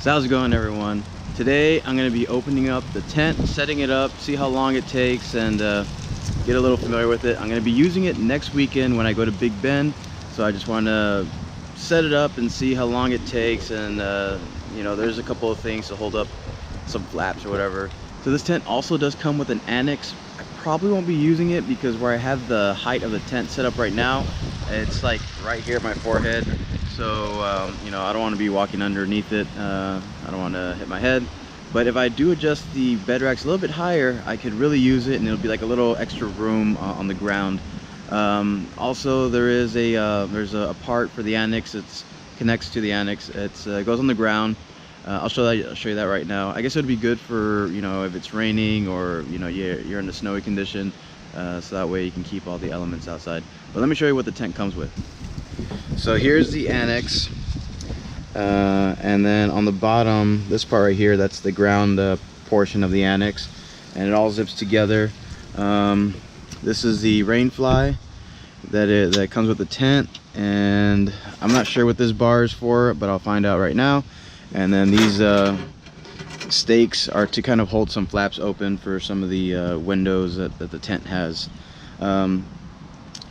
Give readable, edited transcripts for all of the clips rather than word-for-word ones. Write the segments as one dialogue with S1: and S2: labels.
S1: So how's it going, everyone? Today I'm going to be opening up the tent, setting it up, see how long it takes, and get a little familiar with it. I'm going to be using it next weekend when I go to Big Bend, so I just want to set it up and see how long it takes, and you know, there's a couple of things to hold up some flaps or whatever. So this tent also does come with an annex. I probably won't be using it because where I have the height of the tent set up right now, it's like right here at my forehead. So you know, I don't want to be walking underneath it. I don't want to hit my head. But if I do adjust the bed racks a little bit higher, I could really use it, and it'll be like a little extra room on the ground. Also, there's a part for the annex. It connects to the annex. It goes on the ground. I'll show you that right now. I guess it would be good for, you know, if it's raining or, you know, you're in a snowy condition, so that way you can keep all the elements outside. But let me show you what the tent comes with. So here's the annex, and then on the bottom, this part right here, that's the ground portion of the annex, and it all zips together. This is the rain fly that comes with the tent, and I'm not sure what this bar is for, but I'll find out right now. And then these stakes are to kind of hold some flaps open for some of the windows that the tent has.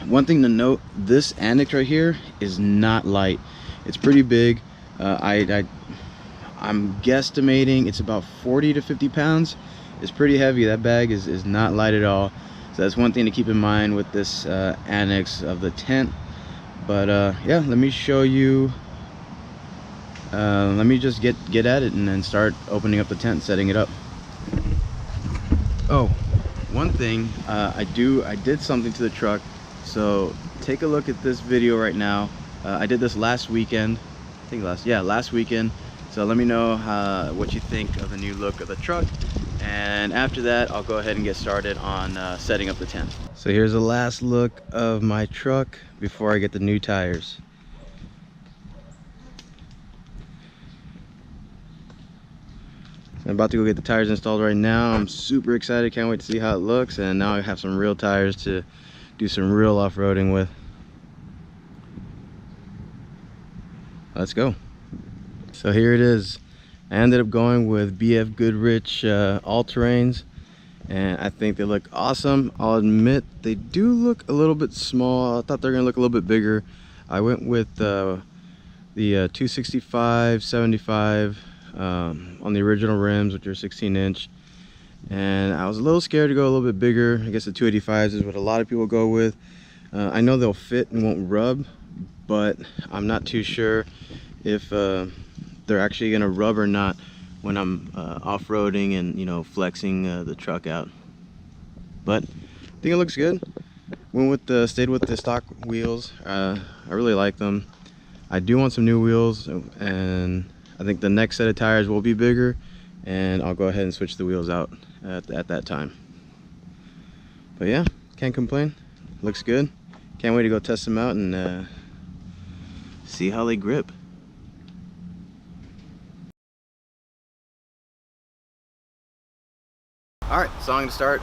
S1: One thing to note, this annex right here is not light. It's pretty big. I'm guesstimating it's about 40 to 50 pounds. It's pretty heavy. That bag is not light at all. So that's one thing to keep in mind with this annex of the tent. But yeah, let me show you. Let me just get at it and then start opening up the tent, setting it up. Oh, one thing, I did something to the truck. So take a look at this video right now. I did this last weekend. I think last weekend. So let me know what you think of the new look of the truck. And after that, I'll go ahead and get started on setting up the tent. So here's the last look of my truck before I get the new tires. I'm about to go get the tires installed right now. I'm super excited, can't wait to see how it looks, and now I have some real tires to do some real off-roading with. Let's go. So here it is. I ended up going with BF Goodrich all-terrains, and I think they look awesome. I'll admit they do look a little bit small. I thought they were gonna look a little bit bigger. I went with the 265/75 on the original rims, which are 16-inch, and I was a little scared to go a little bit bigger. I guess the 285s is what a lot of people go with. I know they'll fit and won't rub, but I'm not too sure if they're actually gonna rub or not when I'm off-roading and, you know, flexing the truck out. But I think it looks good. Stayed with the stock wheels. I really like them. I do want some new wheels, and I think the next set of tires will be bigger, and I'll go ahead and switch the wheels out at that time. But yeah, can't complain. Looks good. Can't wait to go test them out and see how they grip. Alright, so I'm going to start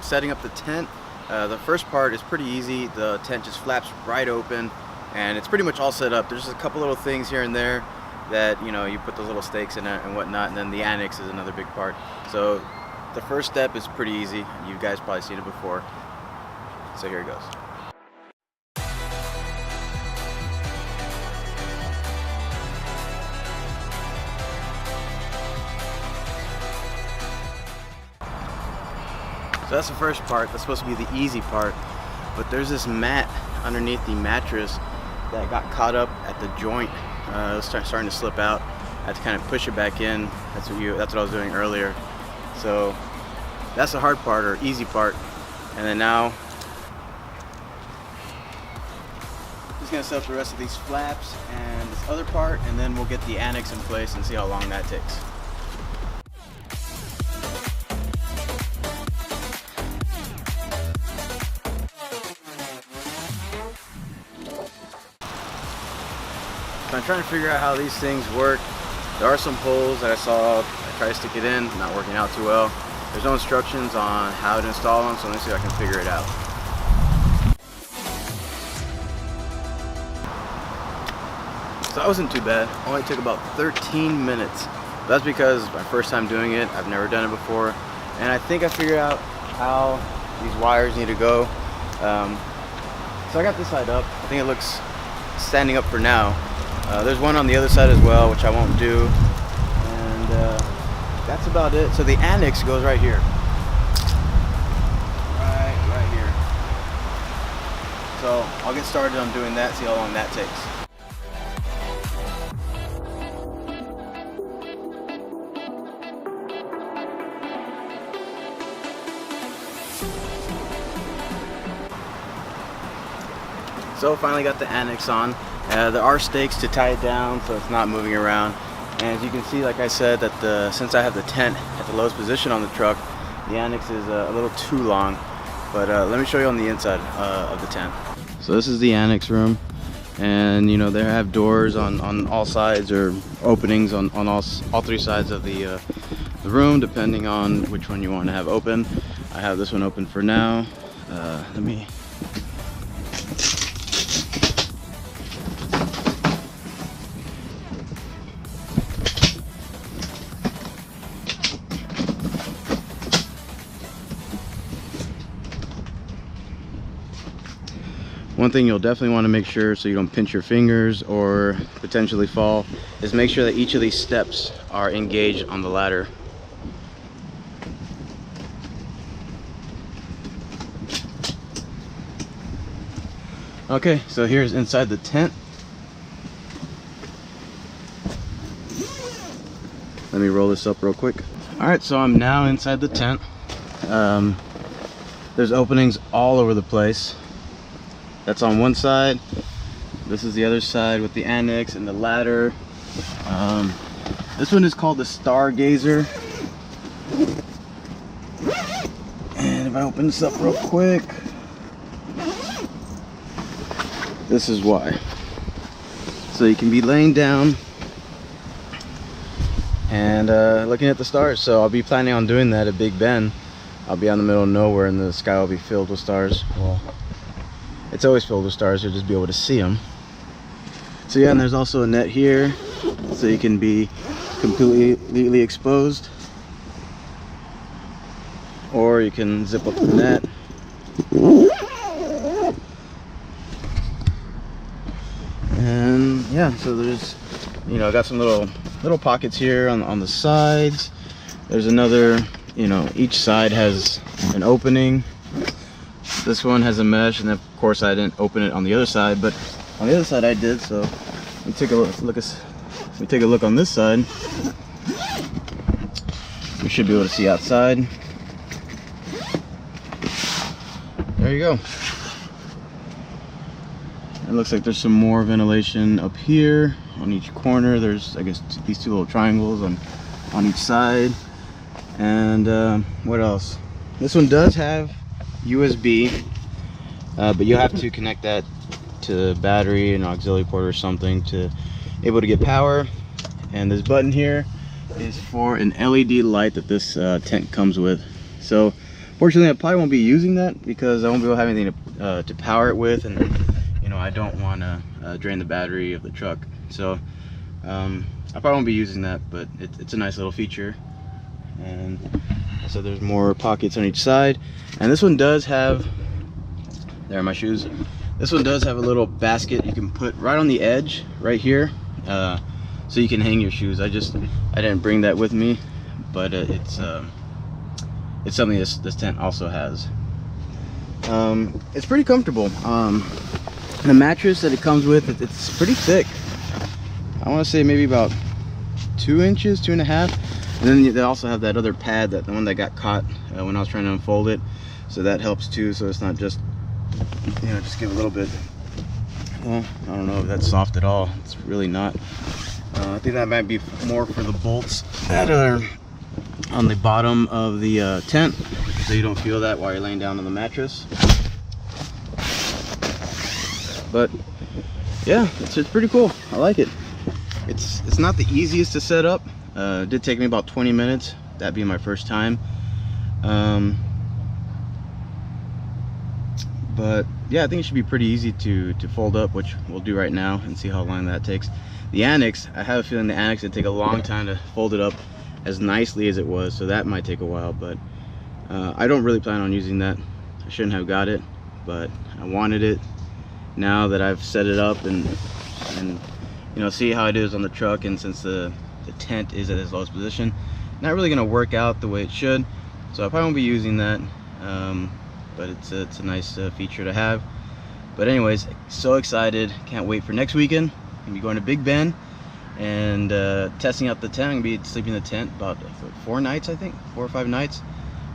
S1: setting up the tent. The first part is pretty easy. The tent just flaps right open, and it's pretty much all set up. There's just a couple little things here and there that, you know, you put those little stakes in it and whatnot, and then the annex is another big part. So the first step is pretty easy. You guys probably seen it before. So here it goes. So that's the first part. That's supposed to be the easy part, but there's this mat underneath the mattress that got caught up at the joint. It was starting to slip out. I had to kind of push it back in. That's what I was doing earlier. So that's the hard part, or easy part. And then now, just gonna set up the rest of these flaps and this other part, and then we'll get the annex in place and see how long that takes. So I'm trying to figure out how these things work. There are some holes that I saw. I tried to stick it in, not working out too well. There's no instructions on how to install them, so let me see if I can figure it out. So So that wasn't too bad. Only took about 13 minutes. That's because my first time doing it. I've never done it before. And I think I figured out how these wires need to go. So I got this side up. I think it looks standing up for now. There's one on the other side as well, which I won't do. And that's about it. So the annex goes right here. Right here. So I'll get started on doing that, see how long that takes. So finally got the annex on. There are stakes to tie it down so it's not moving around. And as you can see, like I said, that since I have the tent at the lowest position on the truck, the annex is a little too long. But let me show you on the inside of the tent. So this is the annex room, and you know they have doors on all sides, or openings on all three sides of the room, depending on which one you want to have open. I have this one open for now. Let me. One thing you'll definitely want to make sure, so you don't pinch your fingers or potentially fall, is make sure that each of these steps are engaged on the ladder. Okay, so here's inside the tent. Let me roll this up real quick. Alright, so I'm now inside the tent. There's openings all over the place. That's on one side. This is the other side with the annex and the ladder. This one is called the Stargazer. And if I open this up real quick, this is why. So you can be laying down and looking at the stars. So I'll be planning on doing that at Big Bend. I'll be out in the middle of nowhere and the sky will be filled with stars. Well, it's always filled with stars, you'll just be able to see them. So yeah, and there's also a net here, so you can be completely exposed. Or you can zip up the net. And yeah, so there's, you know, I got some little pockets here on the sides. There's another, you know, each side has an opening. This one has a mesh, and of course I didn't open it on the other side, but on the other side I did. So let me take a look on this side. We should be able to see outside. There you go. It looks like there's some more ventilation up here on each corner. There's, I guess, these two little triangles on each side. And what else? This one does have USB, but you'll have to connect that to battery and auxiliary port or something to able to get power. And this button here is for an LED light that this tent comes with. So fortunately I probably won't be using that because I won't be able to have anything to power it with, and you know I don't want to drain the battery of the truck. So I probably won't be using that, but it's a nice little feature. And so there's more pockets on each side, and this one does have, there are my shoes, this one does have a little basket you can put right on the edge right here, so you can hang your shoes. I didn't bring that with me, but it's something this tent also has. It's pretty comfortable. The mattress that it comes with, it's pretty thick. I want to say maybe about 2 inches, 2.5. And then they also have that other pad, the one that got caught when I was trying to unfold it. So that helps too, so it's not just, you know, just give a little bit. Well, I don't know if that's soft at all. It's really not. I think that might be more for the bolts that are on the bottom of the tent, so you don't feel that while you're laying down on the mattress. But yeah, it's pretty cool. I like it. It's not the easiest to set up. It did take me about 20 minutes, that being my first time. But yeah, I think it should be pretty easy to fold up, which we'll do right now and see how long that takes. The annex, I have a feeling the annex would take a long time to fold it up as nicely as it was, so that might take a while. But I don't really plan on using that. I shouldn't have got it, but I wanted it now that I've set it up and you know, see how it is on the truck. And since the tent is at its lowest position, not really gonna work out the way it should, so I probably won't be using that. But it's a nice feature to have. But anyways, so excited, can't wait for next weekend. I'm gonna be going to Big Bend and testing out the tent. I'm gonna be sleeping in the tent about 4 nights, I think, 4 or 5 nights,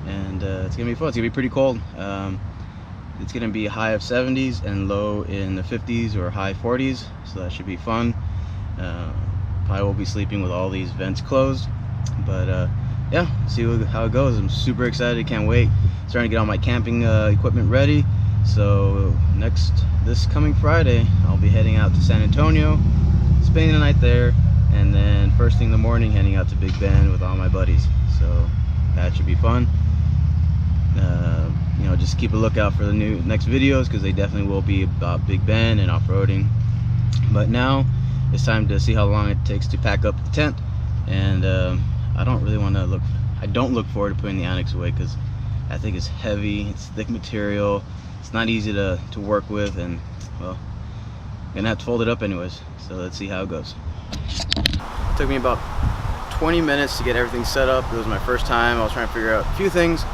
S1: and it's gonna be fun. It's gonna be pretty cold. It's gonna be a high of 70s and low in the 50s or high 40s, so that should be fun. Probably will be sleeping with all these vents closed, but yeah, see how it goes. I'm super excited, can't wait. Starting to get all my camping equipment ready. So this coming Friday, I'll be heading out to San Antonio, spending the night there, and then first thing in the morning heading out to Big Bend with all my buddies. So that should be fun. You know, just keep a lookout for the next videos, because they definitely will be about Big Bend and off-roading. But now it's time to see how long it takes to pack up the tent, and I don't look forward to putting the annex away, because I think it's heavy, it's thick material, it's not easy to work with, and well, I'm gonna have to fold it up anyways. So let's see how it goes. It took me about 20 minutes to get everything set up. It was my first time. I was trying to figure out a few things.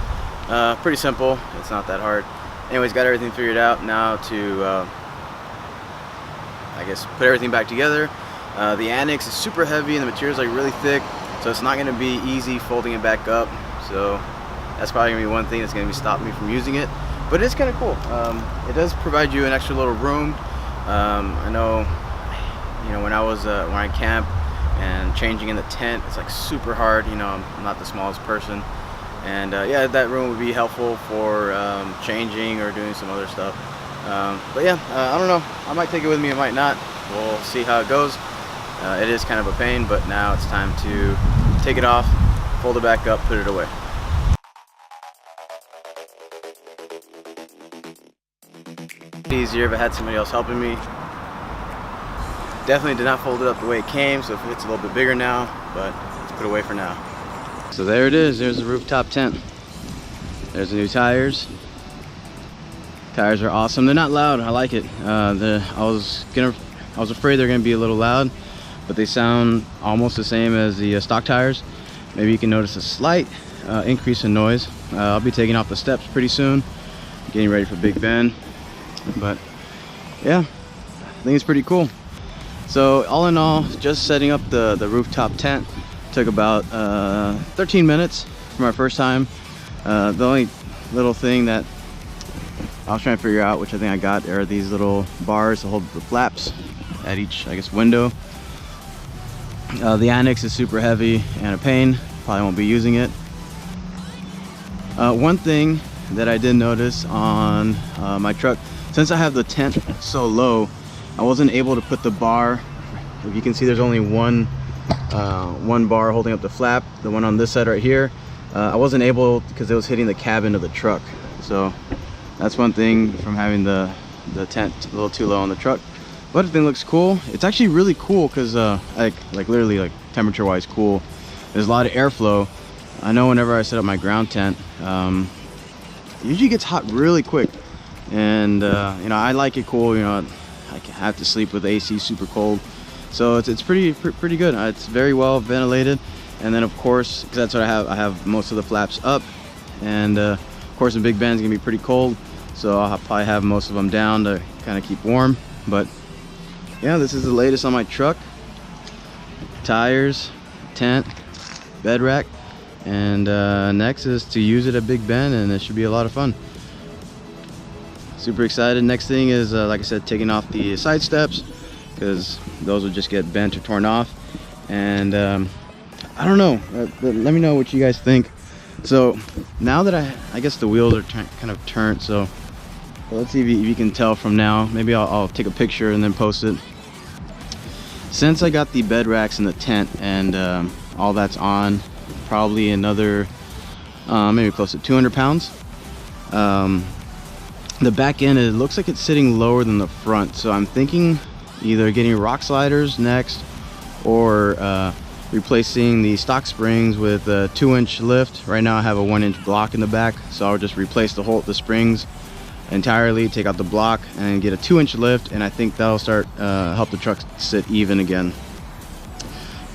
S1: Pretty simple, it's not that hard. Anyways, got everything figured out. Now to I guess put everything back together. The annex is super heavy and the material is like really thick, so it's not going to be easy folding it back up. So that's probably going to be one thing that's going to be stopping me from using it. But it's kind of cool. It does provide you an extra little room. I know, you know, when I camp and changing in the tent, it's like super hard. You know, I'm not the smallest person, and yeah, that room would be helpful for changing or doing some other stuff. But yeah, I don't know, I might take it with me, I might not. We'll see how it goes. It is kind of a pain, but now it's time to take it off, fold it back up, put it away. Easier if I had somebody else helping me. Definitely did not fold it up the way it came, so it's a little bit bigger now, but let's put it away for now. So there it is, there's the rooftop tent. There's the new tires. Tires are awesome. They're not loud, I like it. I was afraid they're gonna be a little loud, but they sound almost the same as the stock tires. Maybe you can notice a slight increase in noise. I'll be taking off the steps pretty soon, getting ready for Big Bend. But yeah, I think it's pretty cool. So all in all, just setting up the rooftop tent took about 13 minutes for my first time. The only little thing that I was trying to figure out, which I think I got, are these little bars to hold the flaps at each, I guess, window. The annex is super heavy and a pain. Probably won't be using it. One thing that I did notice on my truck, since I have the tent so low, I wasn't able to put the bar. If you can see, there's only one bar holding up the flap, the one on this side right here. I wasn't able because it was hitting the cabin of the truck. So that's one thing from having the tent a little too low on the truck. But the thing looks cool. It's actually really cool because like literally like temperature wise cool. There's a lot of airflow. I know whenever I set up my ground tent, it usually gets hot really quick, and you know, I like it cool. You know, I have to sleep with AC super cold, so it's pretty good. It's very well ventilated, and then of course, because that's what I have most of the flaps up, and of course in Big Bend's gonna be pretty cold, so I'll probably have most of them down to kind of keep warm. But yeah, this is the latest on my truck. Tires, tent, bed rack, and next is to use it at Big Bend, and it should be a lot of fun. Super excited. Next thing is like I said, taking off the side steps, because those will just get bent or torn off. And I don't know, let me know what you guys think. So now that I guess the wheels are kind of turned, so let's see if you can tell from now. Maybe I'll take a picture and then post it. Since I got the bed racks in the tent and all that's on, probably another maybe close to 200 pounds. The back end, it looks like it's sitting lower than the front, so I'm thinking either getting rock sliders next, or replacing the stock springs with a 2-inch lift. Right now I have a 1-inch block in the back, so I'll just replace the springs entirely, take out the block, and get a 2-inch lift, and I think that'll start help the truck sit even again.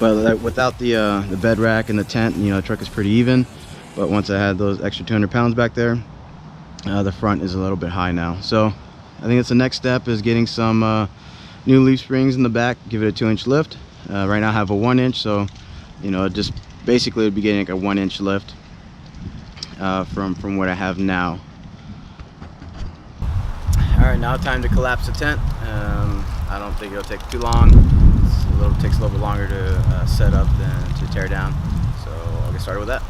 S1: But without the bed rack and the tent, you know, the truck is pretty even. But once I had those extra 200 pounds back there, the front is a little bit high now. So I think it's the next step is getting some new leaf springs in the back, give it a 2-inch lift. Right now I have a 1-inch, so you know, just basically it'd be getting like a 1-inch lift from what I have now. All right, now time to collapse the tent. I don't think it'll take too long. It takes a little bit longer to set up than to tear down, so I'll get started with that.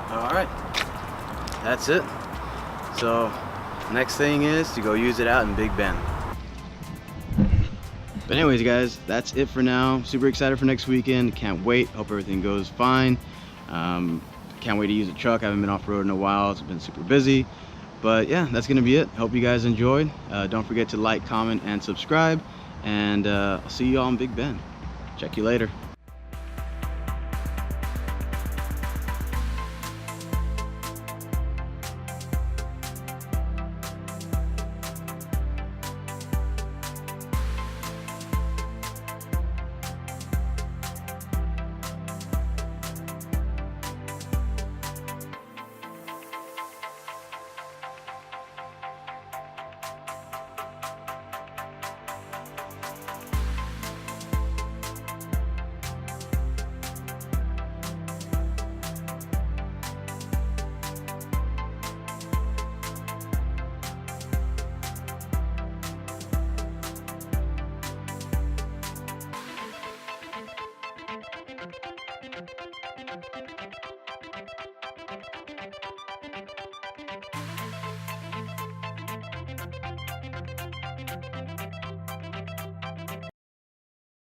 S1: All right, that's it. So next thing is to go use it out in Big Bend. But anyways guys, that's it for now. Super excited for next weekend. Can't wait. Hope everything goes fine. Can't wait to use the truck. I haven't been off-road in a while. It's been super busy. But yeah, that's gonna be it. Hope you guys enjoyed. Don't forget to like, comment, and subscribe. And I'll see you all in Big Bend. Check you later.